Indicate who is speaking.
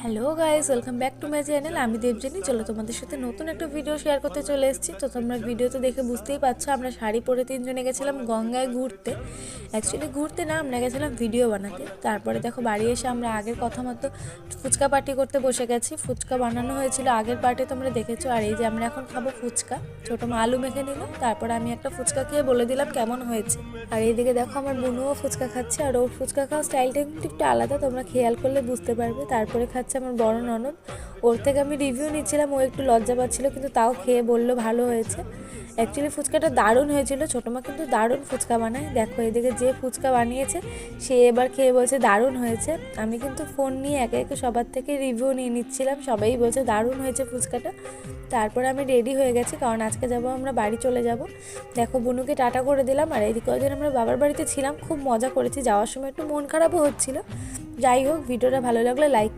Speaker 1: Hello guys, welcome back to my channel. আমি দেবজানি। চলো তোমাদের সাথে নতুন একটা ভিডিও শেয়ার করতে চলে এসেছি। তো তোমরা ভিডিওতে দেখে বুঝতেই পারছো, আমরা শাড়ি পরে তিনজনে গেছিলাম গঙ্গায় ঘুরতে। অ্যাকচুয়ালি ঘুরতে না, আমরা গেছিলাম ভিডিও বানাতে। তারপরে দেখো বাড়ি এসে আমরা আগের কথা মতো ফুচকা পার্টি করতে বসে গেছি। ফুচকা বানানো হয়েছিল আগের পার্টি, তোমরা দেখেছো। আর এই যে আমরা এখন খাবো ফুচকা। ছোটো মা আলু মেখে নিল, তারপরে আমি একটা ফুচকা খেয়ে বলে দিলাম কেমন হয়েছে। আর এইদিকে দেখো আমার বোনও ফুচকা খাচ্ছে, আর ওর ফুচকা খাওয়ার স্টাইলটা কিন্তু একটু আলাদা, তোমরা খেয়াল করলে বুঝতে পারবে। তারপরে খাচ্ছে আমার বড় ননদ, ওর থেকে আমি রিভিউ নিচ্ছিলাম, ও একটু লজ্জা পাচ্ছিলো, কিন্তু তাও খেয়ে বললো ভালো হয়েছে। অ্যাকচুয়ালি ফুচকাটা দারুণ হয়েছিল, ছোটো মা কিন্তু দারুণ ফুচকা বানায়। দেখো এদিকে যে ফুচকা বানিয়েছে সে এবার খেয়ে বলছে দারুণ হয়েছে। আমি কিন্তু ফোন নিয়ে একে একে সবার থেকে রিভিউ নিয়ে নিচ্ছিলাম, সবাই বলছে দারুণ হয়েছে ফুচকাটা। তারপরে আমি রেডি হয়ে গেছি, কারণ আজকে যাব আমরা বাড়ি চলে যাব। দেখো বুনুকে টাটা করে দিলাম। আর এই কদিন আমরা বাবার বাড়িতে ছিলাম, খুব মজা করেছি, যাওয়ার সময় একটু মন খারাপও হচ্ছিল। যাই হোক, ভিডিওটা ভালো লাগলে লাইক